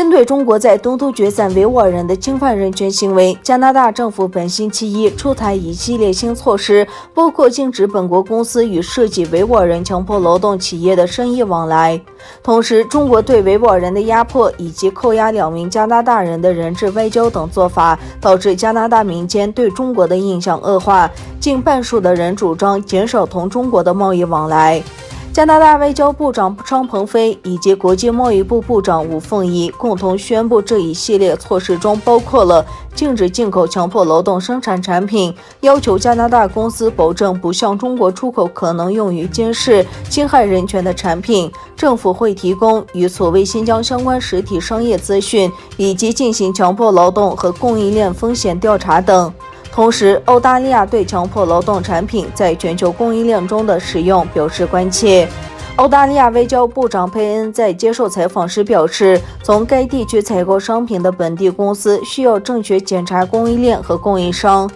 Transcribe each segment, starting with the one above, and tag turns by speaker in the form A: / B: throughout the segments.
A: 针对中国在东突厥三维吾尔人的侵犯人权行为，加拿大政府本星期一出台一系列新措施，包括禁止本国公司与涉及维吾尔人强迫劳动企业的生意往来。同时，中国对维吾尔人的压迫以及扣押2名加拿大人的人质外交等做法，导致加拿大民间对中国的印象恶化，近半数的人主张减少同中国的贸易往来。加拿大外交部长商鹏飞以及国际贸易部部长吴凤仪共同宣布，这一系列措施中包括了禁止进口强迫劳动生产产品，要求加拿大公司保证不向中国出口可能用于监视、侵害人权的产品，政府会提供与所谓新疆相关实体商业资讯，以及进行强迫劳动和供应链风险调查等。同时，澳大利亚对强迫劳动产品在全球供应链中的使用表示关切。澳大利亚外交部长佩恩在接受采访时表示，从该地区采购商品的本地公司需要正确检查供应链和供应商。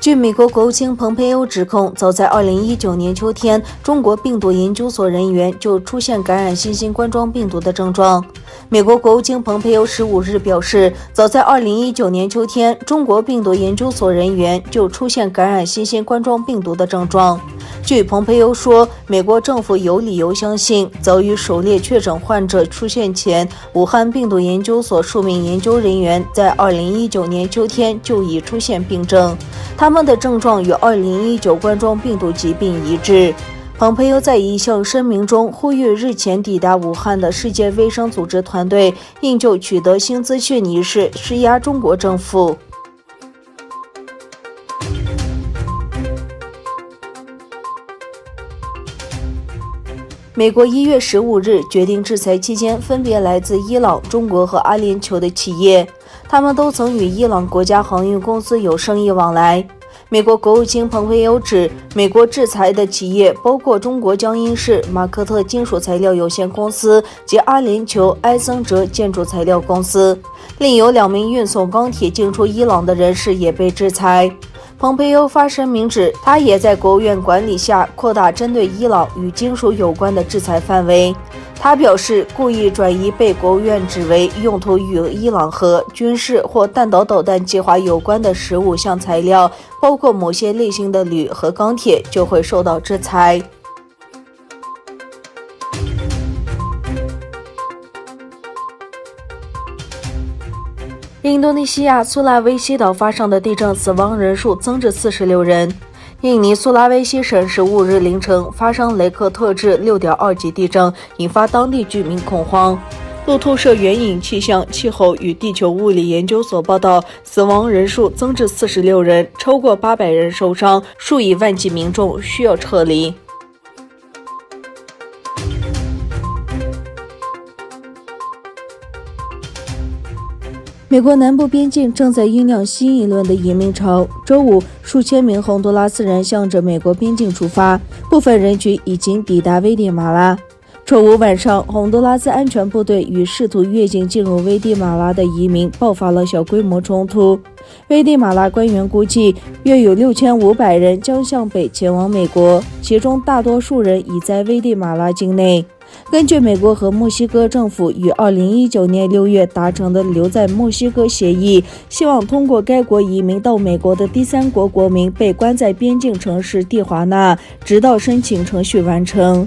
A: 据美国国务卿蓬佩奥指控，早在2019年秋天，中国病毒研究所人员就出现感染新型冠状病毒的症状。美国国务卿蓬佩奥15日表示，早在2019年秋天，中国病毒研究所人员就出现感染新型冠状病毒的症状。据蓬佩奥说，美国政府有理由相信，早于首例确诊患者出现前，武汉病毒研究所数名研究人员在2019年秋天就已出现病症，他们的症状与2019冠状病毒疾病一致。蓬佩奥在一项声明中呼吁日前抵达武汉的世界卫生组织团队应就取得新资讯一事施压中国政府。美国1月15日决定制裁期间分别来自伊朗、中国和阿联酋的企业，他们都曾与伊朗国家航运公司有生意往来。美国国务卿蓬佩奥指，美国制裁的企业包括中国江阴市马克特金属材料有限公司及阿联酋埃森哲建筑材料公司，另有2名运送钢铁进出伊朗的人士也被制裁。蓬佩奥发声明指，他也在国务院管理下扩大针对伊朗与金属有关的制裁范围。他表示，故意转移被国务院指为用途与伊朗核、军事或弹道导弹计划有关的15项材料，包括某些类型的铝和钢铁，就会受到制裁。印度尼西亚苏拉威西岛发生的地震死亡人数增至46人。印尼苏拉威西省15日凌晨发生雷克特制6.2级地震，引发当地居民恐慌。路透社援引气象、气候与地球物理研究所报道，死亡人数增至46人，超过800人受伤，数以万计民众需要撤离。美国南部边境正在酝酿新一轮的移民潮。周五，数千名洪都拉斯人向着美国边境出发，部分人群已经抵达危地马拉。周五晚上，洪都拉斯安全部队与试图越境进入危地马拉的移民爆发了小规模冲突。危地马拉官员估计，约有6500人将向北前往美国，其中大多数人已在危地马拉境内。根据美国和墨西哥政府于2019年6月达成的留在墨西哥协议，希望通过该国移民到美国的第三国国民被关在边境城市蒂华纳，直到申请程序完成。